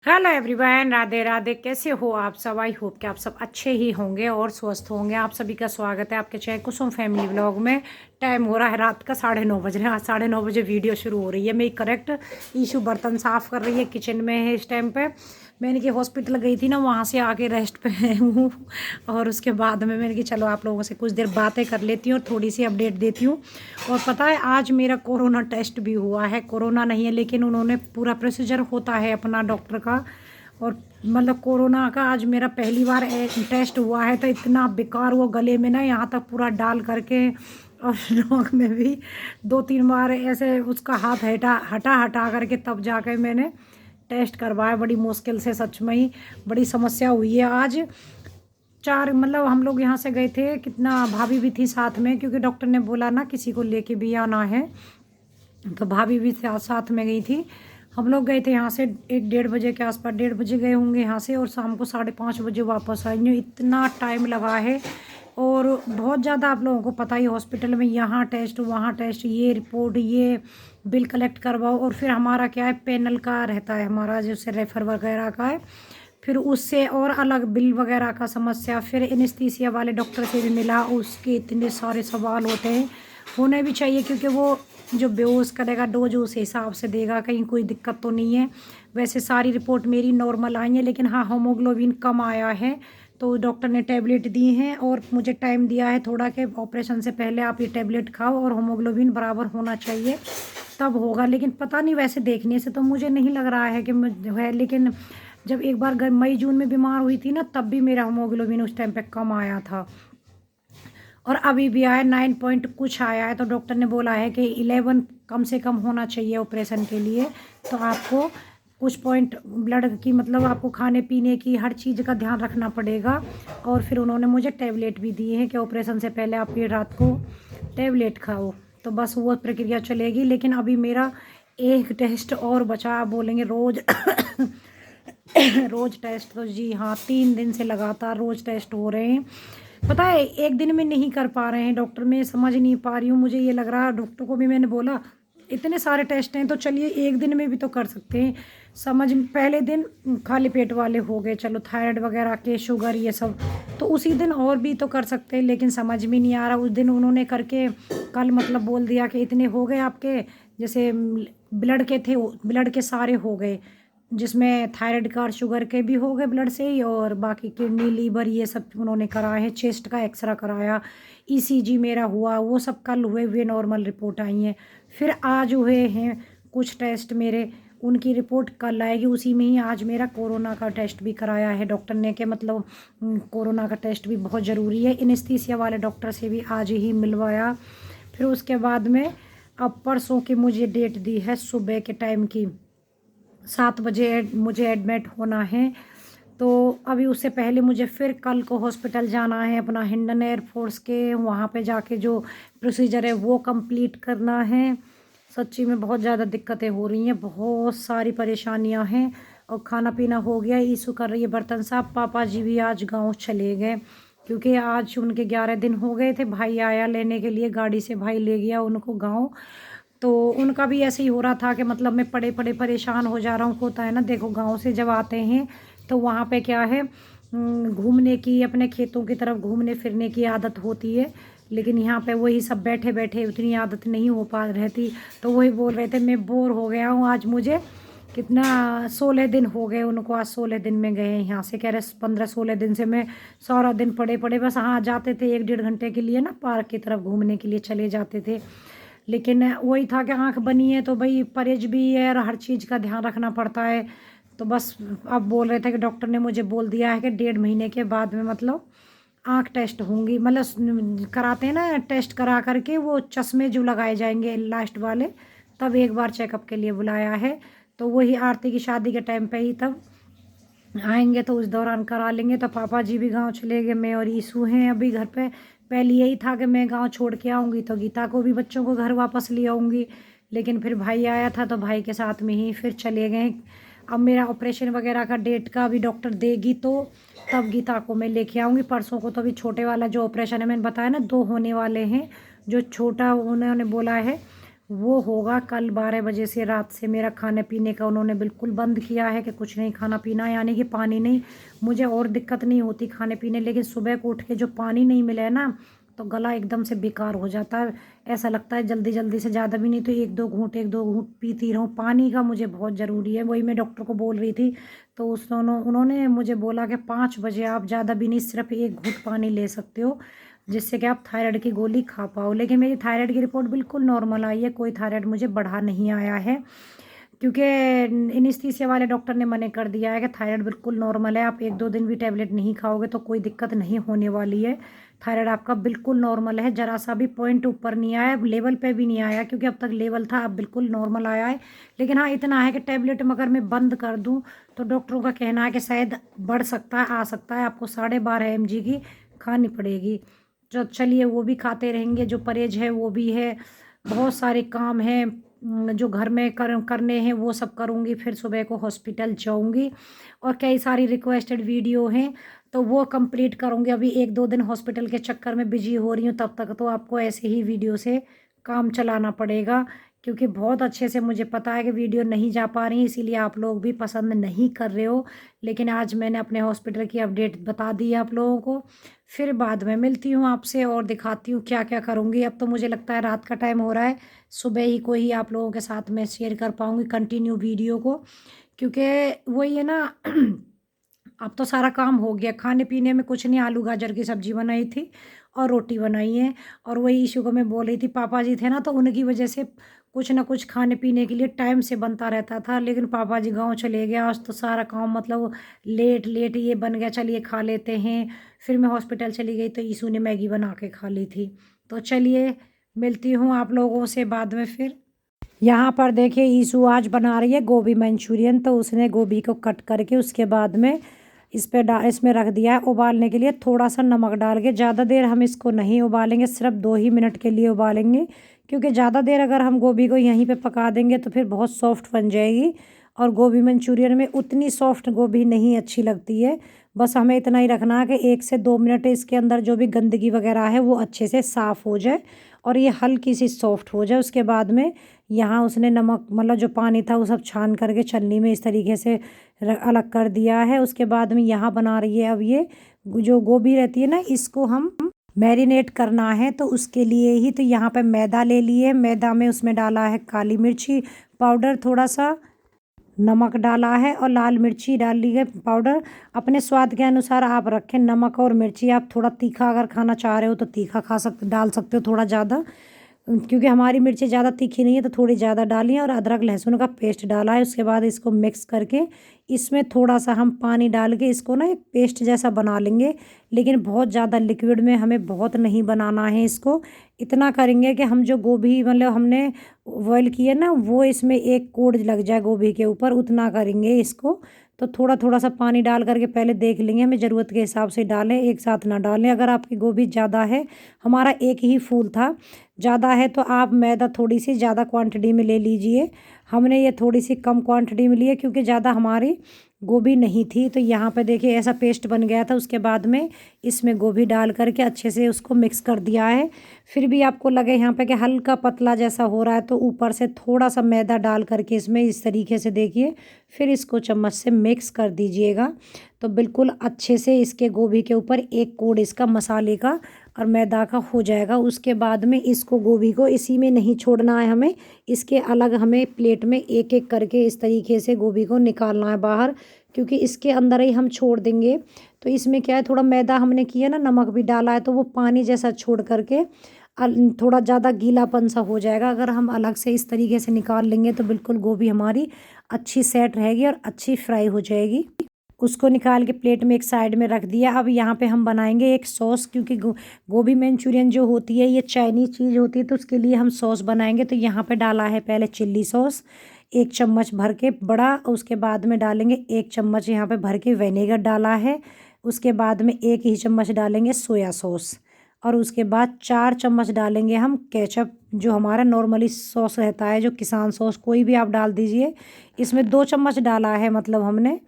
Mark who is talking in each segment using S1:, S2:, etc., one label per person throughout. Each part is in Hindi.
S1: Hello everyone, Radhe Radhe. कैसे हो आप सब? आई होप कि आप सब अच्छे ही होंगे और स्वस्थ होंगे। आप सभी का स्वागत है आपके चैनल कुसुम फैमिली व्लॉग में। टाइम हो रहा है रात का 9:30 बज रहे हैं। आज 9:30 बजे वीडियो शुरू हो रही है। मैं करेक्ट ईशू बर्तन साफ़ कर रही है, किचन में है इस टाइम पे। मैंने कि हॉस्पिटल गई थी ना, वहाँ से आके रेस्ट पे हूँ। और उसके बाद में मैंने कि चलो आप लोगों से कुछ देर बातें कर लेती हूँ और थोड़ी सी अपडेट देती हूँ। और पता है आज मेरा कोरोना टेस्ट भी हुआ है। कोरोना नहीं है लेकिन उन्होंने पूरा प्रोसीजर होता है अपना डॉक्टर का। और मतलब कोरोना का आज मेरा पहली बार टेस्ट हुआ है, तो इतना बेकार वो गले में ना यहाँ तक पूरा डाल करके और नाक में भी 2-3 बार ऐसे उसका हाथ हटा हटा हटा करके तब जाकर मैंने टेस्ट करवाया। बड़ी मुश्किल से, सच में ही बड़ी समस्या हुई है आज। चार मतलब हम लोग यहाँ से गए थे, कितना भाभी भी थी साथ में, क्योंकि डॉक्टर ने बोला ना किसी को लेके भी आना है, तो भाभी भी साथ में गई थी। हम लोग गए थे यहाँ से 1-1:30 बजे के आसपास, 1:30 बजे गए होंगे यहाँ से और शाम को 5:30 बजे वापस आई हूँ। इतना टाइम लगा है और बहुत ज़्यादा, आप लोगों को पता ही, हॉस्पिटल में यहाँ टेस्ट वहाँ टेस्ट, ये रिपोर्ट ये बिल कलेक्ट करवाओ। और फिर हमारा क्या है, पैनल का रहता है हमारा, जैसे रेफर वगैरह का है, फिर उससे और अलग बिल वगैरह का समस्या। फिर एनेस्थीसिया वाले डॉक्टर से भी मिला, उसके इतने सारे सवाल होते हैं, होने भी चाहिए, क्योंकि वो जो बेहोश करेगा डोज उस हिसाब से देगा, कहीं कोई दिक्कत तो नहीं है। वैसे सारी रिपोर्ट मेरी नॉर्मल आई है, लेकिन हाँ हीमोग्लोबिन कम आया है। तो डॉक्टर ने टैबलेट दी हैं और मुझे टाइम दिया है थोड़ा, कि ऑपरेशन से पहले आप ये टैबलेट खाओ और हीमोग्लोबिन बराबर होना चाहिए, तब होगा। लेकिन पता नहीं, वैसे देखने से तो मुझे नहीं लग रहा है कि है, लेकिन जब एक बार मई जून में बीमार हुई थी ना, तब भी मेरा हीमोग्लोबिन उस टाइम पे कम आया था और अभी भी आया 9 पॉइंट कुछ आया है। तो डॉक्टर ने बोला है कि 11 कम से कम होना चाहिए ऑपरेशन के लिए। तो आपको कुछ पॉइंट ब्लड की, मतलब आपको खाने पीने की हर चीज़ का ध्यान रखना पड़ेगा। और फिर उन्होंने मुझे टैबलेट भी दिए हैं कि ऑपरेशन से पहले आप ये रात को टैबलेट खाओ। तो बस वो प्रक्रिया चलेगी। लेकिन अभी मेरा एक टेस्ट और बचा, आप बोलेंगे रोज़ रोज़ टेस्ट, तो जी हाँ, 3 दिन से लगातार रोज़ टेस्ट हो रहे हैं। पता है एक दिन में नहीं कर पा रहे हैं डॉक्टर, मैं समझ नहीं पा रही हूँ। मुझे ये लग रहा है, डॉक्टर को भी मैंने बोला इतने सारे टेस्ट हैं तो चलिए एक दिन में भी तो कर सकते हैं। पहले दिन खाली पेट वाले हो गए, चलो थायराइड वगैरह के, शुगर ये सब, तो उसी दिन और भी तो कर सकते हैं। लेकिन समझ में नहीं आ रहा, उस दिन उन्होंने करके कल मतलब बोल दिया कि इतने हो गए आपके, जैसे ब्लड के थे, ब्लड के सारे हो गए, जिसमें थायराइड का और शुगर के भी हो गए ब्लड से ही, और बाकी किडनी लीवर ये सब उन्होंने कराए हैं। चेस्ट का एक्सरा कराया, ईसीजी मेरा हुआ, वो सब कल हुए नॉर्मल रिपोर्ट आई हैं। फिर आज हुए हैं कुछ टेस्ट मेरे, उनकी रिपोर्ट कल आएगी। उसी में ही आज मेरा कोरोना का टेस्ट भी कराया है डॉक्टर ने, कि मतलब कोरोना का टेस्ट भी बहुत ज़रूरी है। एनेस्थीसिया वाले डॉक्टर से भी आज ही मिलवाया। फिर उसके बाद में अब परसों की मुझे डेट दी है सुबह के टाइम की, 7 बजे मुझे एडमिट होना है। तो अभी उससे पहले मुझे फिर कल को हॉस्पिटल जाना है, अपना हिंडन एयरफोर्स के, वहाँ पे जाके जो प्रोसीजर है वो कंप्लीट करना है। सच्ची में बहुत ज़्यादा दिक्कतें हो रही हैं, बहुत सारी परेशानियां हैं। और खाना पीना हो गया, ईशू कर रही है बर्तन साहब। पापा जी भी आज गांव चले गए, क्योंकि आज उनके 11 दिन हो गए थे। भाई आया लेने के लिए, गाड़ी से भाई ले गया उनको गाँव। तो उनका भी ऐसे ही हो रहा था कि मतलब मैं पड़े पड़े परेशान हो जा रहा हूँ। होता है ना, देखो गांव से जब आते हैं तो वहाँ पे क्या है, घूमने की, अपने खेतों की तरफ घूमने फिरने की आदत होती है। लेकिन यहाँ पे वही सब बैठे बैठे उतनी आदत नहीं हो पा रहती। तो वही बोल रहे थे, मैं बोर हो गया हूँ आज। मुझे कितना 16 दिन हो गए उनको, आज 16 दिन में गए हैं यहाँ से। कह रहे 15-16 दिन से मैं सारा दिन पड़े पड़े, बस हाँ जाते थे 1-1.5 घंटे के लिए ना, पार्क की तरफ घूमने के लिए चले जाते थे। लेकिन वही था कि आँख बनी है तो भाई परहेज भी है और हर चीज़ का ध्यान रखना पड़ता है। तो बस अब बोल रहे थे कि डॉक्टर ने मुझे बोल दिया है कि 1.5 महीने के बाद में मतलब आँख टेस्ट होंगी, मतलब कराते हैं ना टेस्ट, करा करके वो चश्मे जो लगाए जाएंगे लास्ट वाले, तब एक बार चेकअप के लिए बुलाया है। तो वही आरती की शादी के टाइम पे ही तब आएंगे, तो उस दौरान करा लेंगे। तो पापा जी भी गांव चले गए, मैं और ईशू हैं अभी घर पे। पहले यही था कि मैं गांव छोड़ के आऊँगी तो गीता को भी, बच्चों को घर वापस ले आऊँगी। लेकिन फिर भाई आया था तो भाई के साथ में ही फिर चले गए। अब मेरा ऑपरेशन वगैरह का डेट का अभी डॉक्टर देगी तो तब गीता को मैं लेके आऊँगी। परसों को तो अभी छोटे वाला जो ऑपरेशन है, मैंने बताया ना 2 होने वाले हैं। जो छोटा उन्होंने बोला है वो होगा कल 12 बजे से रात से मेरा खाने पीने का उन्होंने बिल्कुल बंद किया है कि कुछ नहीं खाना पीना, यानी कि पानी नहीं। मुझे और दिक्कत नहीं होती खाने पीने, लेकिन सुबह को उठ के जो पानी नहीं मिले ना तो गला एकदम से बेकार हो जाता है। ऐसा लगता है जल्दी जल्दी से, ज़्यादा भी नहीं तो एक दो घूंट पीती रहूँ। पानी का मुझे बहुत ज़रूरी है, वही मैं डॉक्टर को बोल रही थी। तो उन्होंने मुझे बोला कि 5 बजे आप ज़्यादा भी नहीं, सिर्फ एक घूंट पानी ले सकते हो, जिससे कि आप थायराइड की गोली खा पाओ। लेकिन मेरी थायराइड की रिपोर्ट बिल्कुल नॉर्मल आई है, कोई थायराइड मुझे बढ़ा नहीं आया है, क्योंकि एनेस्थीसिया वाले डॉक्टर ने मना कर दिया है कि थायराइड बिल्कुल नॉर्मल है, आप 1-2 दिन भी टैबलेट नहीं खाओगे तो कोई दिक्कत नहीं होने वाली है। थायराइड आपका बिल्कुल नॉर्मल है, ज़रा सा भी पॉइंट ऊपर नहीं आया, लेवल पे भी नहीं आया, क्योंकि अब तक लेवल था, अब बिल्कुल नॉर्मल आया है। लेकिन हाँ इतना है कि टैबलेट अगर मैं बंद कर दूँ तो डॉक्टरों का कहना है कि शायद बढ़ सकता है, आ सकता है, आपको 12.5 mg की खानी पड़ेगी। जो चलिए वो भी खाते रहेंगे, जो परहेज है वो भी है। बहुत सारे काम हैं जो घर में करने हैं, वो सब करूँगी, फिर सुबह को हॉस्पिटल जाऊँगी। और कई सारी रिक्वेस्टेड वीडियो हैं तो वो कंप्लीट करूँगी। अभी 1-2 दिन हॉस्पिटल के चक्कर में बिजी हो रही हूँ, तब तक तो आपको ऐसे ही वीडियो से काम चलाना पड़ेगा, क्योंकि बहुत अच्छे से मुझे पता है कि वीडियो नहीं जा पा रही, इसीलिए आप लोग भी पसंद नहीं कर रहे हो। लेकिन आज मैंने अपने हॉस्पिटल की अपडेट बता दी है आप लोगों को। फिर बाद में मिलती हूँ आपसे और दिखाती हूँ क्या क्या करूँगी। अब तो मुझे लगता है रात का टाइम हो रहा है, सुबह ही को ही आप लोगों के साथ में शेयर कर पाऊँगी कंटिन्यू वीडियो को, क्योंकि वही है ना अब तो सारा काम हो गया। खाने पीने में कुछ नहीं, आलू गाजर की सब्जी बनाई थी और रोटी बनाई है। और वही इशू को मैं बोल रही थी, पापा जी थे ना तो उनकी वजह से कुछ ना कुछ खाने पीने के लिए टाइम से बनता रहता था। लेकिन पापा जी गांव चले गए, आज तो सारा काम मतलब लेट लेट ये बन गया, चलिए खा लेते हैं। फिर मैं हॉस्पिटल चली गई तो ईशू ने मैगी बना के खा ली थी। तो चलिए मिलती हूँ आप लोगों से बाद में फिर। यहाँ पर देखिए ईशू आज बना रही है गोभी मंचूरियन, तो उसने गोभी को कट करके उसके बाद में इसमें रख दिया है उबालने के लिए, थोड़ा सा नमक डाल के। ज़्यादा देर हम इसको नहीं उबालेंगे, सिर्फ 2 ही मिनट के लिए उबालेंगे, क्योंकि ज़्यादा देर अगर हम गोभी को यहीं पे पका देंगे तो फिर बहुत सॉफ्ट बन जाएगी। और गोभी मंचूरियन में उतनी सॉफ्ट गोभी नहीं अच्छी लगती है। बस हमें इतना ही रखना है कि 1 से 2 मिनट इसके अंदर जो भी गंदगी वगैरह है वो अच्छे से साफ़ हो जाए और ये हल्की सी सॉफ्ट हो जाए। उसके बाद में यहाँ उसने नमक मतलब जो पानी था वो सब छान करके छलनी में इस तरीके से अलग कर दिया है। उसके बाद में यहाँ बना रही है अब ये जो गोभी रहती है ना, इसको हम मैरिनेट करना है, तो उसके लिए ही तो यहाँ पे मैदा ले लिए। मैदा में उसमें डाला है काली मिर्ची पाउडर, थोड़ा सा नमक डाला है और लाल मिर्ची डाल ली है पाउडर। अपने स्वाद के अनुसार आप रखें नमक और मिर्ची। आप थोड़ा तीखा अगर खाना चाह रहे हो तो तीखा डाल सकते हो थोड़ा ज़्यादा, क्योंकि हमारी मिर्ची ज़्यादा तीखी नहीं है तो थोड़ी ज़्यादा डाली है। और अदरक लहसुन का पेस्ट डाला है। उसके बाद इसको मिक्स करके इसमें थोड़ा सा हम पानी डाल के इसको ना एक पेस्ट जैसा बना लेंगे, लेकिन बहुत ज़्यादा लिक्विड में हमें बहुत नहीं बनाना है इसको। इतना करेंगे कि हम जो गोभी मतलब हमने बॉयल किया ना वो इसमें एक कोड लग जाए गोभी के ऊपर, उतना करेंगे इसको। तो थोड़ा थोड़ा सा पानी डाल करके पहले देख लेंगे, हमें ज़रूरत के हिसाब से डालें, एक साथ ना डालें। अगर आपकी गोभी ज़्यादा है, हमारा एक ही फूल था, ज़्यादा है तो आप मैदा थोड़ी सी ज़्यादा क्वांटिटी में ले लीजिए। हमने ये थोड़ी सी कम क्वांटिटी में ली है क्योंकि ज़्यादा हमारी गोभी नहीं थी। तो यहाँ पे देखिए ऐसा पेस्ट बन गया था। उसके बाद में इसमें गोभी डाल करके अच्छे से उसको मिक्स कर दिया है। फिर भी आपको लगे यहाँ पे कि हल्का पतला जैसा हो रहा है तो ऊपर से थोड़ा सा मैदा डाल करके इसमें इस तरीके से देखिए, फिर इसको चम्मच से मिक्स कर दीजिएगा। तो बिल्कुल अच्छे से इसके गोभी के ऊपर एक कोड इसका मसाले का और मैदा का हो जाएगा। उसके बाद में इसको गोभी को इसी में नहीं छोड़ना है, हमें इसके अलग हमें प्लेट में एक एक करके इस तरीके से गोभी को निकालना है बाहर, क्योंकि इसके अंदर ही हम छोड़ देंगे तो इसमें क्या है, थोड़ा मैदा हमने किया ना, नमक भी डाला है तो वो पानी जैसा छोड़ करके थोड़ा ज़्यादा गीलापन सा हो जाएगा। अगर हम अलग से इस तरीके से निकाल लेंगे तो बिल्कुल गोभी हमारी अच्छी सेट रहेगी और अच्छी फ्राई हो जाएगी। उसको निकाल के प्लेट में एक साइड में रख दिया। अब यहाँ पे हम बनाएंगे एक सॉस, क्योंकि गोभी मंचूरियन जो होती है ये चाइनीज़ चीज़ होती है, तो उसके लिए हम सॉस बनाएंगे। तो यहाँ पे डाला है पहले चिल्ली सॉस 1 चम्मच भर के बड़ा। उसके बाद में डालेंगे 1 चम्मच यहाँ पे भर के विनेगर डाला है। उसके बाद में 1 ही चम्मच डालेंगे सोया सॉस और उसके बाद 4 चम्मच डालेंगे हम केचप, जो हमारा नॉर्मली सॉस रहता है, जो किसान सॉस कोई भी आप डाल दीजिए। इसमें 2 चम्मच डाला है मतलब हमने,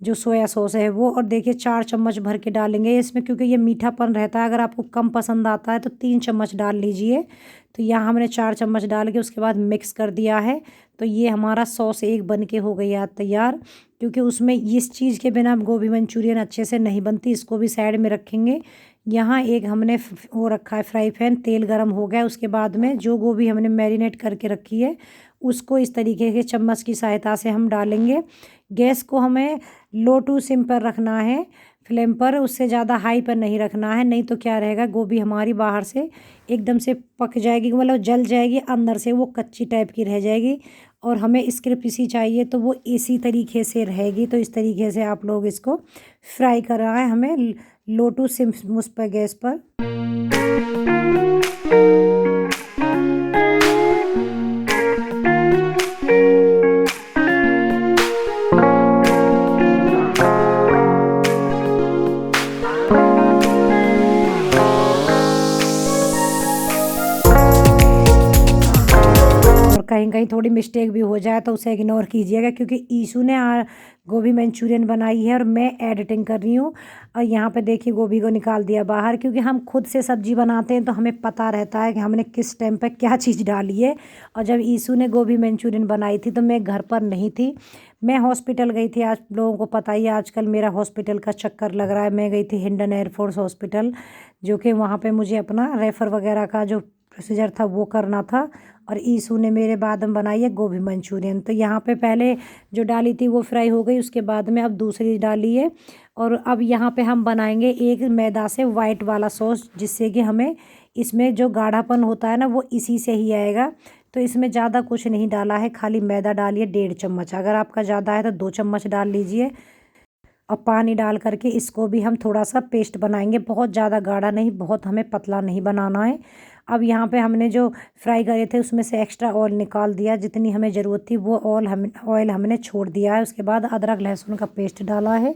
S1: जो सोया सॉस है वो, और देखिए 4 चम्मच भर के डालेंगे इसमें, क्योंकि ये मीठापन रहता है। अगर आपको कम पसंद आता है तो 3 चम्मच डाल लीजिए। तो यहाँ हमने 4 चम्मच डाल के उसके बाद मिक्स कर दिया है। तो ये हमारा सॉस एक बन के हो गया तैयार, क्योंकि उसमें इस चीज़ के बिना गोभी मंचूरियन अच्छे से नहीं बनती। इसको भी साइड में रखेंगे। यहाँ एक हमने वो रखा है फ्राई पैन, तेल गरम हो गया। उसके बाद में जो गोभी हमने मैरिनेट करके रखी है उसको इस तरीके के चम्मच की सहायता से हम डालेंगे। गैस को हमें लो टू सिम पर रखना है, फ्लेम पर, उससे ज़्यादा हाई पर नहीं रखना है। नहीं तो क्या रहेगा, गोभी हमारी बाहर से एकदम से पक जाएगी, मतलब जल जाएगी, अंदर से वो कच्ची टाइप की रह जाएगी। और हमें क्रिस्पी चाहिए तो वो इसी तरीके से रहेगी। तो इस तरीके से आप लोग इसको फ्राई करना है हमें, लो टू सिम उस पर गैस पर। कहीं कहीं थोड़ी मिस्टेक भी हो जाए तो उसे इग्नोर कीजिएगा, क्योंकि ईशू ने गोभी मंचूरियन बनाई है और मैं एडिटिंग कर रही हूँ। और यहाँ पे देखिए गोभी को निकाल दिया बाहर, क्योंकि हम खुद से सब्जी बनाते हैं तो हमें पता रहता है कि हमने किस टाइम पे क्या चीज़ डाली है। और जब ईशू ने गोभी मंचूरियन बनाई थी तो मैं घर पर नहीं थी, मैं हॉस्पिटल गई थी। आज लोगों को पता ही है आजकल मेरा हॉस्पिटल का चक्कर लग रहा है। मैं गई थी हिंडन एयरफोर्स हॉस्पिटल, जो कि वहाँ पे मुझे अपना रेफ़र वगैरह का जो प्रोसीजर था वो करना था। और ईशू ने मेरे बाद में बनाई है गोभी मंचूरियन। तो यहाँ पे पहले जो डाली थी वो फ्राई हो गई, उसके बाद में अब दूसरी डाली है। और अब यहाँ पे हम बनाएंगे एक मैदा से वाइट वाला सॉस, जिससे कि हमें इसमें जो गाढ़ापन होता है ना वो इसी से ही आएगा। तो इसमें ज़्यादा कुछ नहीं डाला है, खाली मैदा डालिए 1.5 चम्मच। अगर आपका ज़्यादा है तो 2 चम्मच डाल लीजिए। और पानी डाल करके इसको भी हम थोड़ा सा पेस्ट बनाएंगे, बहुत ज़्यादा गाढ़ा नहीं, बहुत हमें पतला नहीं बनाना है। अब यहाँ पे हमने जो फ्राई करे थे उसमें से एक्स्ट्रा ऑयल निकाल दिया, जितनी हमें ज़रूरत थी वो ऑयल हमने छोड़ दिया है। उसके बाद अदरक लहसुन का पेस्ट डाला है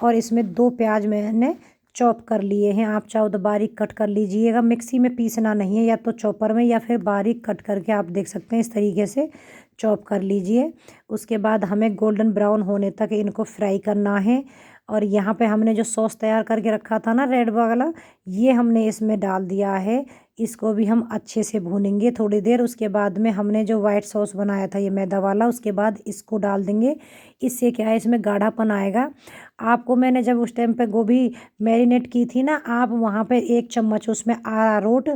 S1: और इसमें 2 प्याज मैंने चॉप कर लिए हैं। आप चाहो तो बारीक कट कर लीजिएगा, मिक्सी में पीसना नहीं है, या तो चॉपर में या फिर बारीक कट करके आप देख सकते हैं इस तरीके से चॉप कर लीजिए। उसके बाद हमें गोल्डन ब्राउन होने तक इनको फ्राई करना है। और यहाँ पे हमने जो सॉस तैयार करके रखा था ना रेड वाला, ये हमने इसमें डाल दिया है। इसको भी हम अच्छे से भूनेंगे थोड़ी देर। उसके बाद में हमने जो वाइट सॉस बनाया था ये मैदा वाला, उसके बाद इसको डाल देंगे। इससे क्या है, इसमें गाढ़ापन आएगा। आपको मैंने जब उस टाइम पे गोभी मैरिनेट की थी ना, आप वहाँ पे 1 चम्मच उसमें अरारोट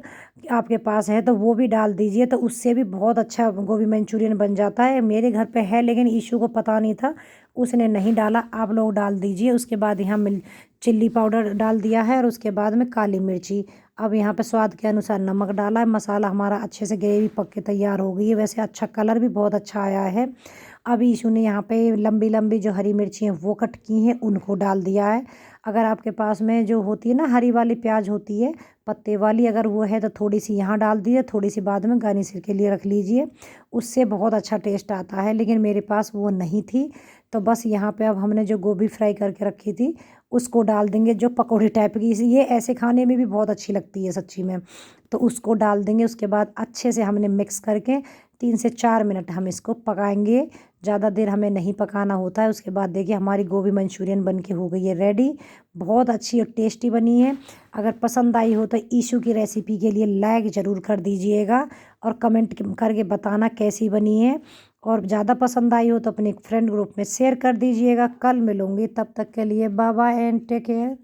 S1: आपके पास है तो वो भी डाल दीजिए, तो उससे भी बहुत अच्छा गोभी मंचूरियन बन जाता है। मेरे घर पे है लेकिन ईशू को पता नहीं था, उसने नहीं डाला। आप लोग डाल दीजिए। उसके बाद यहाँ चिल्ली पाउडर डाल दिया है और उसके बाद में काली मिर्ची। अब यहाँ पे स्वाद के अनुसार नमक डाला है। मसाला हमारा अच्छे से ग्रेवी पक के तैयार हो गई है। वैसे अच्छा कलर भी बहुत अच्छा आया है। अब ईशू ने यहाँ पे लंबी लंबी जो हरी मिर्ची हैं वो कट की हैं, उनको डाल दिया है। अगर आपके पास में जो होती है ना हरी वाली प्याज होती है पत्ते वाली, अगर वो है तो थोड़ी सी यहाँ डाल दीजिए, थोड़ी सी बाद में गार्निशिंग के लिए रख लीजिए, उससे बहुत अच्छा टेस्ट आता है। लेकिन मेरे पास वो नहीं थी, तो बस यहाँ पे अब हमने जो गोभी फ्राई करके रखी थी उसको डाल देंगे, जो पकौड़ी टाइप की। ये ऐसे खाने में भी बहुत अच्छी लगती है सच्ची में। तो उसको डाल देंगे। उसके बाद अच्छे से हमने मिक्स करके 3 से 4 मिनट हम इसको पकाएंगे। ज़्यादा देर हमें नहीं पकाना होता है। उसके बाद देखिए हमारी गोभी मंचूरियन बन के हो गई है रेडी। बहुत अच्छी और टेस्टी बनी है। अगर पसंद आई हो तो ईशू की रेसिपी के लिए लाइक ज़रूर कर दीजिएगा और कमेंट करके बताना कैसी बनी है। और ज़्यादा पसंद आई हो तो अपने फ्रेंड ग्रुप में शेयर कर दीजिएगा। कल मिलूँगी, तब तक के लिए bye bye and take care.